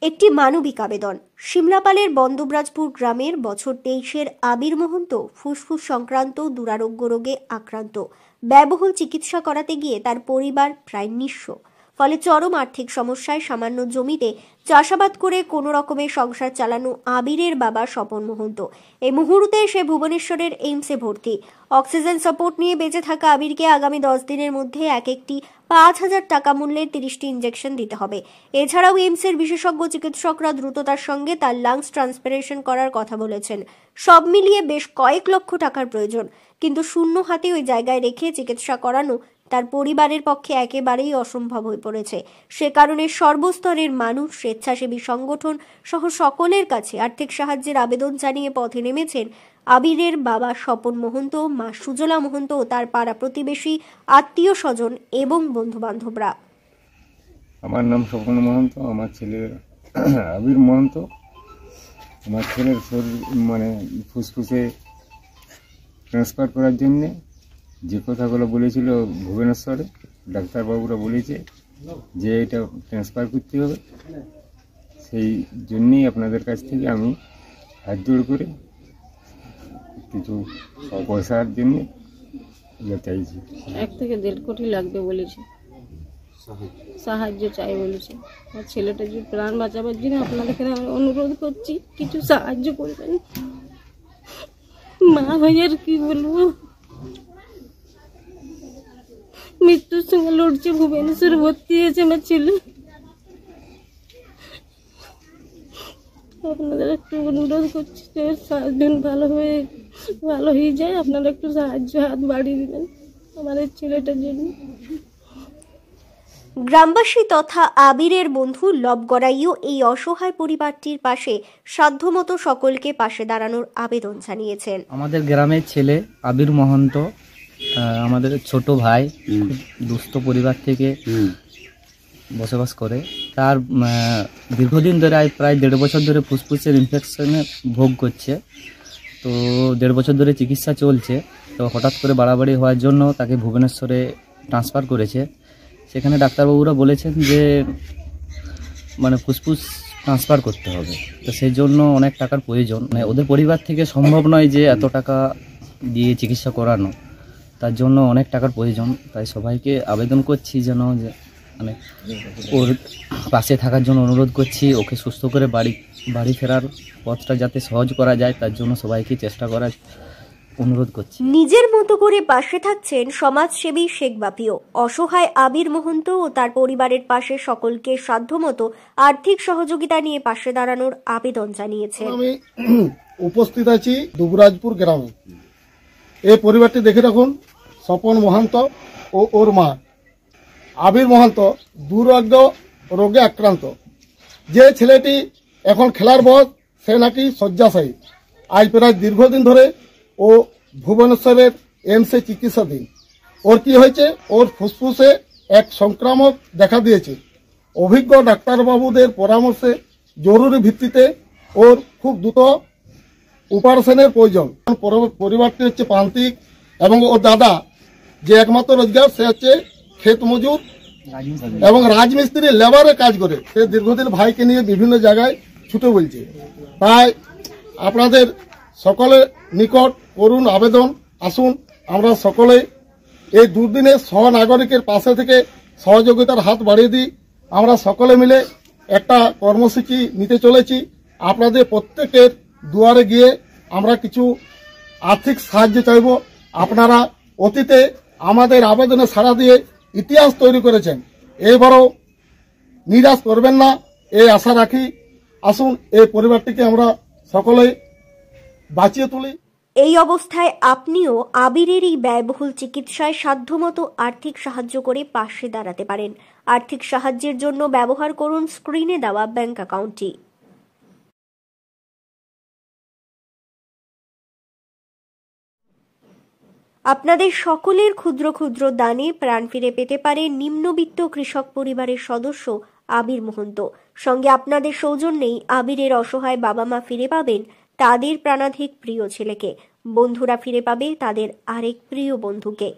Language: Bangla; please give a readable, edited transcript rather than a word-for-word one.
একটি মানবিক আবেদন। সিমলাপালের বন্দবরাজপুর গ্রামের বছর 23-এর আবির মহন্ত ফুসফুস সংক্রান্ত দুরারোগ্য রোগে আক্রান্ত। ব্যয়বহুল চিকিৎসা করাতে গিয়ে তার পরিবার প্রায় নিঃস্ব। ফলে চরম আর্থিক সমস্যায় সামান্য জমিতে চাষাবাদ করে কোনো রকমে সংসার চালানো আবিরের বাবা স্বপন মহন্ত এই মুহূর্তে সে ভুবনেশ্বরের এইমসে ভর্তি। অক্সিজেন সাপোর্ট নিয়ে বেঁচে থাকা আবিরকে আগামী 10 দিনের মধ্যে একটি 5,000 টাকা মূল্যের 30টি ইনজেকশন দিতে হবে। এছাড়াও এইমসের বিশেষজ্ঞ চিকিৎসকরা দ্রুততার সঙ্গে তার লাংস ট্রান্সপ্লান্টেশন করার কথা বলেছেন। সব মিলিয়ে বেশ কয়েক লক্ষ টাকার প্রয়োজন, কিন্তু শূন্য হাতে ওই জায়গায় রেখে চিকিৎসা করানো তার পরিবারের পক্ষে একেবারেই অসম্ভব হয়ে পড়েছে। সে কারণে সর্বস্তরের মানুষ, স্বেচ্ছাসেবী সংগঠন সহ সকলের কাছে আর্থিক সাহায্যের আবেদন জানিয়ে পথে নেমেছেন আবিরের বাবা স্বপন মহন্ত, মা সুজলা মহন্ত ও তার পাড়া প্রতিবেশী, আত্মীয় স্বজন এবং বন্ধু বান্ধবরা। আমার নাম স্বপন মহন্ত, আমার ছেলে আবির মহন্ত। আমার ছেলের শরীর ফুসফুসে ট্রান্সফার করার জন্যে যে কথাগুলো বলেছিল ভুবনেশ্বরে ডাক্তারবাবুরা বলেছে যে এটা ট্রান্সফার করতে হবে, সেই জন্যেই আপনাদের কাছ থেকে আমি হাত জোড় করে কিছু পয়সার জন্য চাইছি। 1 থেকে 1.5 কোটি লাগবে বলেছে, সাহায্য চাই বলেছে। আমার ছেলেটা যে প্রাণ বাঁচাবার জন্য আপনাদের এখানে আমি অনুরোধ করছি, কিছু সাহায্য করবেন। মা হয়ে আর কি বলবো, মৃত্যুর সঙ্গে লড়ছে। ভুবনেশ্বর ভর্তি হয়েছে আমার ছেলে। আপনাদের একটু অনুরোধ করছি যে সারাদিন ভালো হয়ে যায়, আপনারা একটু সাহায্য হাত বাড়িয়ে দিবেন আমাদের ছেলেটার জন্য। গ্রামবাসী তথা আবিরের বন্ধু লব গড়াইও এই অসহায় পরিবারটির পাশে সাধ্যমতো সকলকে পাশে দাঁড়ানোর আবেদন জানিয়েছেন। আমাদের গ্রামের ছেলে আবির মহন্ত, আমাদের ছোট ভাই, দুস্থ পরিবার থেকে বসবাস করে। তার দীর্ঘদিন ধরে প্রায় 1.5 বছর ধরে ফুসফুসের ইনফেকশনে ভোগ করছে। তো 1.5 বছর ধরে চিকিৎসা চলছে। তো হঠাৎ করে বাড়াবাড়ি হওয়ার জন্য তাকে ভুবনেশ্বরে ট্রান্সফার করেছে। সেখানে ডাক্তারবাবুরা বলেছেন যে ফুসফুস ট্রান্সফার করতে হবে। তো সেই জন্য অনেক টাকার প্রয়োজন। ওদের পরিবার থেকে সম্ভব নয় যে এত টাকা দিয়ে চিকিৎসা করানো, তার জন্য অনেক টাকার প্রয়োজন। তাই সবাইকে আবেদন করছি যেন ওর পাশে থাকার জন্য অনুরোধ করছি। ওকে সুস্থ করে বাড়ি ফেরার পথটা যাতে সহজ করা যায়, তার জন্য সবাইকে চেষ্টা করার অনুরোধ করছি। নিজের মতো করে পাশে থাকছেন সমাজসেবী শেখ বাপিও। অসহায় আবির মহন্ত ও তার পরিবারের পাশে সকলকে সাধ্যমতো আর্থিক সহযোগিতা নিয়ে পাশে দাঁড়ানোর আবেদন জানিয়েছেন। আমি উপস্থিত আছি দুবরাজপুর গ্রামে। এই পরিবারটি দেখে রাখুন, স্বপন মহন্ত ও ওর মা আবির মহন্ত দুরারোগ্য রোগে আক্রান্ত। যে ছেলেটি এখন খেলার বয়স, সে নাকি শয্যাশায়ী। আজ প্রায় দীর্ঘদিন ধরে ও ভুবনেশ্বরের এইমসে চিকিৎসাধীন। ওর কি হয়েছে, ওর ফুসফুসে এক সংক্রামক দেখা দিয়েছে। অভিজ্ঞ ডাক্তারবাবুদের পরামর্শে জরুরি ভিত্তিতে ওর খুব দ্রুত অপারেশনের প্রয়োজন। পরিবারটি হচ্ছে প্রান্তিক এবং ওর দাদা যে একমাত্র রোজগার, সে হচ্ছে ক্ষেত মজুর এবং রাজমিস্ত্রি লেবারে কাজ করে। সে দীর্ঘদিন ভাইকে নিয়ে বিভিন্ন জায়গায় ছুটে বলছে। তাই আপনাদের সকলের নিকট করুন আবেদন, আসুন আমরা সকলে এই দুর্দিনে সহনাগরিকের পাশে থেকে সহযোগিতার হাত বাড়িয়ে দিই। আমরা সকলে মিলে একটা কর্মসূচি নিতে চলেছি। আপনাদের প্রত্যেকের দুয়ারে গিয়ে আমরা কিছু আর্থিক সাহায্য চাইব। আপনারা অতীতে আমাদের আবেদনে সাড়া দিয়ে ইতিহাস তৈরি করেছেন, এবারও নিরাশ করবেন না, এই আশা রাখি। আসুন এই পরিবারটিকে আমরা সকলে বাঁচিয়ে তুলি। এই অবস্থায় আপনিও আবিরের এই ব্যয়বহুল চিকিৎসায় সাধ্যমতো আর্থিক সাহায্য করে পাশে দাঁড়াতে পারেন। আর্থিক সাহায্যের জন্য ব্যবহার করুন স্ক্রিনে দেওয়া ব্যাংক অ্যাকাউন্টটি। আপনাদের সকলের ক্ষুদ্র ক্ষুদ্র দানে প্রাণ ফিরে পেতে পারে নিম্নবিত্ত কৃষক পরিবারের সদস্য আবির মহন্ত। সঙ্গে আপনাদের সৌজন্যেই আবিরের অসহায় বাবা মা ফিরে পাবেন তাদের প্রাণাধিক প্রিয় ছেলেকে। বন্ধুরা ফিরে পাবে তাদের আরেক প্রিয় বন্ধুকে।